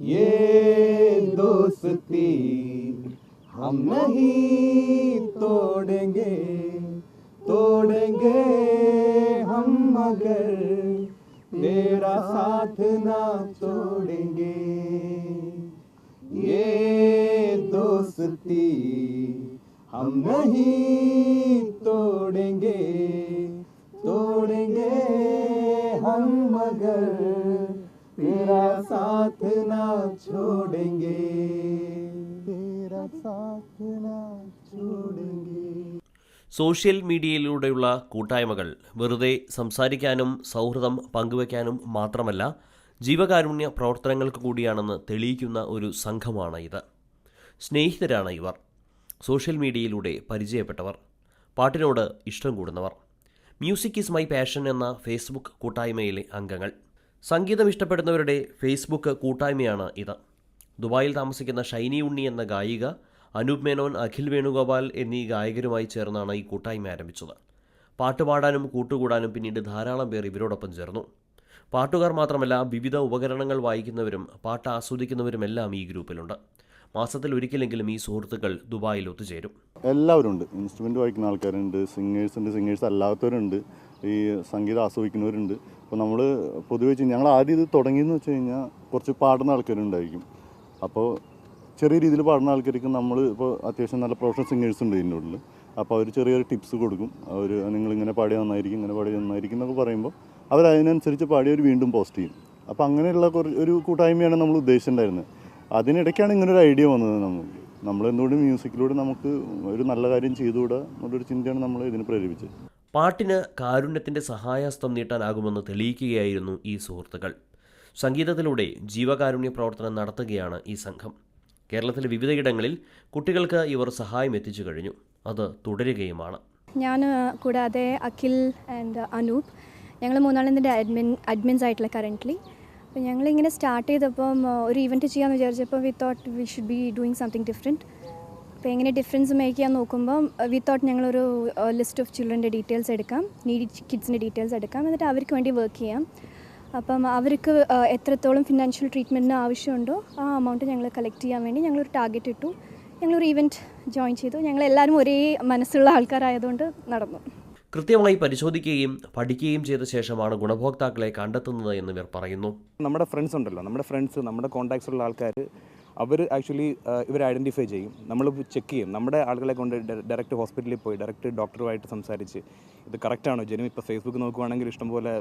ये दोस्ती हम नहीं तोड़ेंगे, तोड़ेंगे हम मगर तेरा साथ ना छोड़ेंगे। ये दोस्ती हम नहीं तोड़ेंगे, तोड़ेंगे हम मगर तेरा साथ ना छोड़ेंगे, तेरा साथ ना छोड़ेंगे. സോഷ്യൽ മീഡിയയിലൂടെയുള്ള കൂട്ടായ്മകൾ വെറുതെ സംസാരിക്കാനും സൗഹൃദം പങ്കുവയ്ക്കാനും മാത്രമല്ല ജീവകാരുണ്യ പ്രവർത്തനങ്ങൾക്ക് കൂടിയാണെന്ന് തെളിയിക്കുന്ന ഒരു സംഘമാണ് ഇത്. സ്നേഹിതരാണ് ഇവർ. സോഷ്യൽ മീഡിയയിലൂടെ പരിചയപ്പെട്ടവർ, പാട്ടിനോട് ഇഷ്ടം കൂടുന്നവർ. മ്യൂസിക് ഈസ് മൈ പാഷൻ എന്ന ഫേസ്ബുക്ക് കൂട്ടായ്മയിലെ അംഗങ്ങൾ. സംഗീതം ഇഷ്ടപ്പെടുന്നവരുടെ ഫേസ്ബുക്ക് കൂട്ടായ്മയാണ് ഇത്. ദുബായിൽ താമസിക്കുന്ന ഷൈനി ഉണ്ണി എന്ന ഗായിക, അനൂപ് മേനോൻ, അഖിൽ വേണുഗോപാൽ എന്നീ ഗായകരുമായി ചേർന്നാണ് ഈ കൂട്ടായ്മ ആരംഭിച്ചത്. പാട്ടുപാടാനും കൂട്ടുകൂടാനും പിന്നീട് ധാരാളം പേർ ഇവരോടൊപ്പം ചേർന്നു. പാട്ടുകാർ മാത്രമല്ല, വിവിധ ഉപകരണങ്ങൾ വായിക്കുന്നവരും പാട്ട് ആസ്വദിക്കുന്നവരുമെല്ലാം ഈ ഗ്രൂപ്പിലുണ്ട്. മാസത്തിൽ ഒരിക്കലെങ്കിലും ഈ സുഹൃത്തുക്കൾ ദുബായിൽ ഒത്തുചേരും. എല്ലാവരും ഉണ്ട്. ഇൻസ്ട്രുമെൻ്റ് വായിക്കുന്ന ആൾക്കാരുണ്ട്, സിംഗേഴ്സ് ഉണ്ട്, സിംഗേഴ്സ് അല്ലാത്തവരുണ്ട്, ഈ സംഗീതം ആസ്വദിക്കുന്നവരുണ്ട്. അപ്പോൾ നമ്മൾ പൊതുവെ ഞങ്ങൾ ആദ്യം ഇത് തുടങ്ങിയെന്ന് വെച്ച് കഴിഞ്ഞാൽ കുറച്ച് പാടുന്ന ആൾക്കാരുണ്ടായിരിക്കും. അപ്പോൾ ചെറിയ രീതിയിൽ പാടുന്ന ആൾക്കാർക്ക് നമ്മൾ ഇപ്പോൾ അത്യാവശ്യം നല്ല പ്രൊഫഷണൽ സിംഗേഴ്സ് ഉണ്ട് ഇതിൻ്റെ ഉള്ളിൽ. അപ്പോൾ അവർ ചെറിയൊരു ടിപ്സ് കൊടുക്കും. അവർ നിങ്ങളിങ്ങനെ പാടിയ നന്നായിരിക്കും, ഇങ്ങനെ പാടിയ നന്നായിരിക്കും എന്നൊക്കെ പറയുമ്പോൾ അവരതിനനുസരിച്ച് പാടിയവർ വീണ്ടും പോസ്റ്റ് ചെയ്യും. അപ്പോൾ അങ്ങനെയുള്ള ഒരു കൂട്ടായ്മയാണ് നമ്മൾ ഉദ്ദേശിച്ചിട്ടുണ്ടായിരുന്നത്. അതിനിടയ്ക്കാണ് ഇങ്ങനൊരു ഐഡിയ വന്നത്. നമ്മളെന്തുകൊണ്ട് മ്യൂസിക്കിലൂടെ നമുക്ക് ഒരു നല്ല കാര്യം ചെയ്തുകൂടാ എന്നുള്ളൊരു ചിന്തയാണ് നമ്മൾ ഇതിന് പ്രേരിപ്പിച്ചത്. പാട്ടിന് കാരുണ്യത്തിൻ്റെ സഹായഹസ്തം നീട്ടാനാകുമെന്ന് തെളിയിക്കുകയായിരുന്നു ഈ സുഹൃത്തുക്കൾ. സംഗീതത്തിലൂടെ ജീവകാരുണ്യ പ്രവർത്തനം നടത്തുകയാണ് ഈ സംഘം. കേരളത്തിലെ വിവിധയിടങ്ങളിൽ കുട്ടികൾക്ക് ഇവർ സഹായം എത്തിച്ചു കഴിഞ്ഞു. അത് തുടരുകയുമാണ്. ഞാൻ കൂടാതെ അഖിൽ ആൻഡ് അനൂപ്, ഞങ്ങൾ മൂന്നാളും ഇതിൻ്റെ അഡ്മിൻസ് ആയിട്ടുള്ള കറൻ്റ്ലി. അപ്പോൾ ഞങ്ങളിങ്ങനെ സ്റ്റാർട്ട് ചെയ്തപ്പം ഒരു ഇവൻറ്റ് ചെയ്യാമെന്ന് വിചാരിച്ചപ്പോൾ we thought we should be doing something different. അപ്പോൾ എങ്ങനെ ഡിഫറൻസ് മേക്ക് ചെയ്യാൻ നോക്കുമ്പം വി തോട്ട് ഞങ്ങളൊരു ലിസ്റ്റ് ഓഫ് ചിൽഡ്രൻ്റെ ഡീറ്റെയിൽസ് എടുക്കാം, നീഡി കിഡ്സിൻ്റെ ഡീറ്റെയിൽസ് എടുക്കാം, എന്നിട്ട് അവർക്ക് വേണ്ടി വർക്ക് ചെയ്യാം. അപ്പം അവർക്ക് എത്രത്തോളം ഫിനാൻഷ്യൽ ട്രീറ്റ്മെൻറ്റിന് ആവശ്യമുണ്ടോ ആ എമൗണ്ട് ഞങ്ങൾ കളക്ട് ചെയ്യാൻ വേണ്ടി ഞങ്ങളൊരു ടാർഗറ്റ് ഇട്ടു. ഞങ്ങളൊരു ഇവൻറ്റ് ജോയിൻ ചെയ്തു. ഞങ്ങളെല്ലാവരും ഒരേ മനസ്സുള്ള ആൾക്കാരായതുകൊണ്ട് നടന്നു. കൃത്യമായി പരിശോധിക്കുകയും പഠിക്കുകയും ചെയ്ത ശേഷമാണ് ഗുണഭോക്താക്കളെ കണ്ടെത്തുന്നത് എന്ന് ഇവർ പറയുന്നു. നമ്മുടെ ഫ്രണ്ട്സ് ഉണ്ടല്ലോ, നമ്മുടെ ഫ്രണ്ട്സ്, നമ്മുടെ കോൺടാക്ട്സ് ഉള്ള ആൾക്കാർ, അവർ ആക്ച്വലി ഇവർ ഐഡൻറ്റിഫൈ ചെയ്യും. നമ്മൾ ചെക്ക് ചെയ്യും. നമ്മുടെ ആളുകളെ കൊണ്ട് ഡയറക്റ്റ് ഹോസ്പിറ്റലിൽ പോയി ഡയറക്റ്റ് ഡോക്ടറുമായിട്ട് സംസാരിച്ച് ഇത് കറക്റ്റാണോ ജെനുവിൻ. ഇപ്പോൾ ഫേസ്ബുക്ക് നോക്കുവാണെങ്കിൽ ഇഷ്ടംപോലെ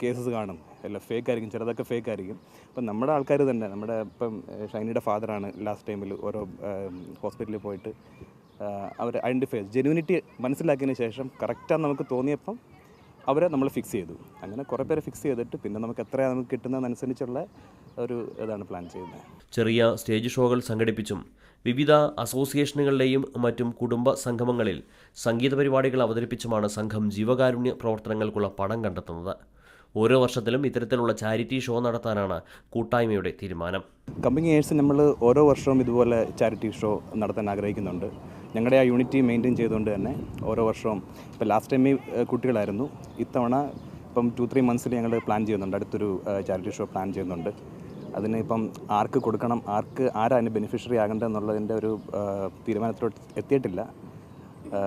കേസസ് കാണും, എല്ലാം ഫേക്ക് ആയിരിക്കും, ചിലതൊക്കെ ഫേക്ക് ആയിരിക്കും. അപ്പം നമ്മുടെ ആൾക്കാർ തന്നെ, നമ്മുടെ ഇപ്പം ഷൈനിയുടെ ഫാദറാണ് ലാസ്റ്റ് ടൈമിൽ ഓരോ ഹോസ്പിറ്റലിൽ പോയിട്ട് അവർ ഐഡൻറ്റിഫൈ ജെനുവിനിറ്റി മനസ്സിലാക്കിയതിന് ശേഷം കറക്റ്റാന്ന് നമുക്ക് തോന്നിയപ്പം അവരെ നമ്മൾ ഫിക്സ് ചെയ്തു. അങ്ങനെ കുറേ പേരെ ഫിക്സ് ചെയ്തിട്ട് പിന്നെ നമുക്ക് എത്രയാണ് നമുക്ക് കിട്ടുന്നതനുസരിച്ചുള്ള ഒരു ഇതാണ് പ്ലാൻ ചെയ്യുന്നത്. ചെറിയ സ്റ്റേജ് ഷോകൾ സംഘടിപ്പിച്ചും വിവിധ അസോസിയേഷനുകളിലെയും മറ്റും കുടുംബ സംഗമങ്ങളിൽ സംഗീത പരിപാടികൾ അവതരിപ്പിച്ചുമാണ് സംഘം ജീവകാരുണ്യ പ്രവർത്തനങ്ങൾക്കുള്ള പണം കണ്ടെത്തുന്നത്. ഓരോ വർഷത്തിലും ഇത്തരത്തിലുള്ള ചാരിറ്റി ഷോ നടത്താനാണ് കൂട്ടായ്മയുടെ തീരുമാനം. കമ്മിങ് ഇയേഴ്സ് നമ്മൾ ഓരോ വർഷവും ഇതുപോലെ ചാരിറ്റി ഷോ നടത്താൻ ആഗ്രഹിക്കുന്നുണ്ട്. ഞങ്ങളുടെ ആ യൂണിറ്റി മെയിൻറ്റെയിൻ ചെയ്തുകൊണ്ട് തന്നെ ഓരോ വർഷവും, ഇപ്പോൾ ലാസ്റ്റ് ടൈം കുട്ടികളായിരുന്നു, ഇത്തവണ ഇപ്പം 2-3 മന്ത്സിൽ ഞങ്ങൾ പ്ലാൻ ചെയ്യുന്നുണ്ട്, അടുത്തൊരു ചാരിറ്റി ഷോ പ്ലാൻ ചെയ്യുന്നുണ്ട്. അതിന് ഇപ്പം ആർക്ക് കൊടുക്കണം, ആരാ അതിന് ബെനിഫിഷ്യറി ആകേണ്ടത് എന്നുള്ളതിൻ്റെ ഒരു തീരുമാനത്തിലോട്ട് എത്തിയിട്ടില്ല.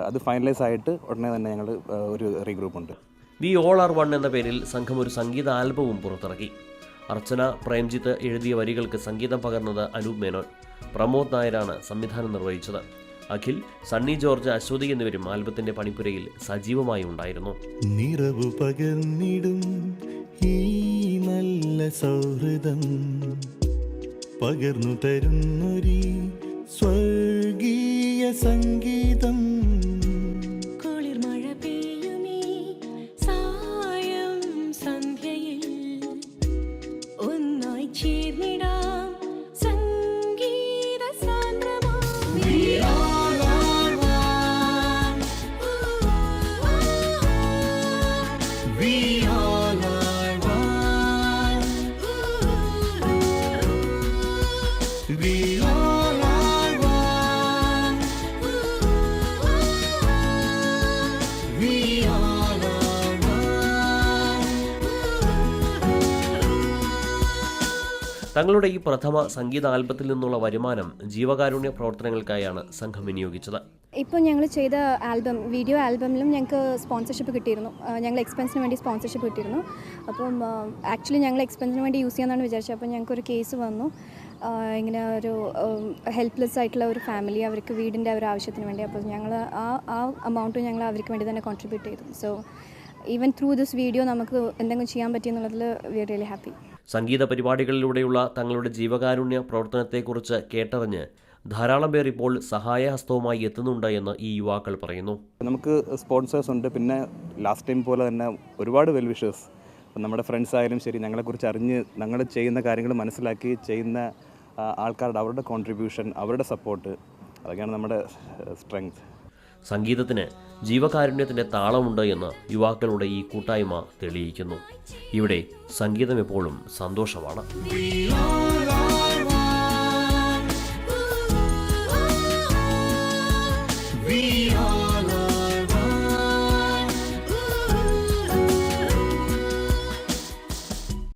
അത് ഫൈനലൈസ് ആയിട്ട് ഉടനെ തന്നെ ഞങ്ങൾ ഒരു റീഗ്രൂപ്പുണ്ട്. വി ഓൾ ആർ വൺ എന്ന പേരിൽ സംഘം ഒരു സംഗീത ആൽബവും പുറത്തിറക്കി. അർച്ചന പ്രേംജിത്ത് എഴുതിയ വരികൾക്ക് സംഗീതം പകർന്നത് അനൂപ് മേനോൻ. പ്രമോദ് നായരാണ് സംവിധാനം നിർവഹിച്ചത്. അഖിൽ, സണ്ണി ജോർജ്, അശ്വതി എന്നിവരും ആൽബത്തിന്റെ പണിപ്പുരയിൽ സജീവമായി ഉണ്ടായിരുന്നു. നിറവു പകർന്നിടും ഈ നല്ല സൗഹൃദം പകർന്നു തരുന്നൊരു സ്വർഗീയ സംഗീതം. We all are one. തങ്ങളുടെ ഈ പ്രഥമ സംഗീത ആൽബത്തിൽ നിന്നുള്ള വരുമാനം ജീവകാരുണ്യ പ്രവർത്തനങ്ങൾക്കായാണ് സംഘം വിനിയോഗിച്ചത്. ഇപ്പോൾ ഞങ്ങൾ ചെയ്ത വീഡിയോ ആൽബമിലും ഞങ്ങൾക്ക് സ്പോൺസർഷിപ്പ് കിട്ടിയിരുന്നു. ഞങ്ങൾ എക്സ്പെൻസിന് വേണ്ടി സ്പോൺസർഷിപ്പ് കിട്ടിയിരുന്നു. അപ്പം ആക്ച്വലി ഞങ്ങൾ എക്സ്പെൻസിന് വേണ്ടി യൂസ് ചെയ്യാമെന്നാണ് വിചാരിച്ചത്. അപ്പോൾ ഞങ്ങൾക്കൊരു കേസ് വന്നു. ഇങ്ങനെ ഒരു ഹെൽപ്ലെസ് ആയിട്ടുള്ള ഒരു ഫാമിലി, അവർക്ക് വീടിൻ്റെ ഒരു ആവശ്യത്തിന് വേണ്ടി. അപ്പോൾ ഞങ്ങൾ ആ എമൗണ്ട് ഞങ്ങൾ അവർക്ക് വേണ്ടി തന്നെ കോൺട്രിബ്യൂട്ട് ചെയ്തു. So even through this video നമുക്ക് എന്തെങ്കിലും ചെയ്യാൻ പറ്റിയെന്നുള്ളതിൽ വി ആർ റിയലി ഹാപ്പി. സംഗീത പരിപാടികളിലൂടെയുള്ള തങ്ങളുടെ ജീവകാരുണ്യ പ്രവർത്തനത്തെക്കുറിച്ച് കേട്ടറിഞ്ഞ് ധാരാളം പേർ ഇപ്പോൾ സഹായഹസ്തവുമായി എത്തുന്നുണ്ട് എന്ന് ഈ യുവാക്കൾ പറയുന്നു. നമുക്ക് സ്പോൺസേഴ്സ് ഉണ്ട്, പിന്നെ ലാസ്റ്റ് ടൈം പോലെ തന്നെ ഒരുപാട് വെൽ വിഷേഴ്സ്. അപ്പം നമ്മുടെ ഫ്രണ്ട്സ് ആയാലും ശരി, ഞങ്ങളെക്കുറിച്ച് അറിഞ്ഞ് ഞങ്ങൾ ചെയ്യുന്ന കാര്യങ്ങൾ മനസ്സിലാക്കി ചെയ്യുന്ന ആൾക്കാരുടെ അവരുടെ കോൺട്രിബ്യൂഷൻ, അവരുടെ സപ്പോർട്ട്, അതൊക്കെയാണ് നമ്മുടെ സ്ട്രെങ്ത്. സംഗീതത്തിന് ജീവകാരുണ്യത്തിൻ്റെ താളമുണ്ട് എന്ന് യുവാക്കളുടെ ഈ കൂട്ടായ്മ തെളിയിക്കുന്നു. ഇവിടെ സംഗീതം എപ്പോഴും സന്തോഷമാണ്.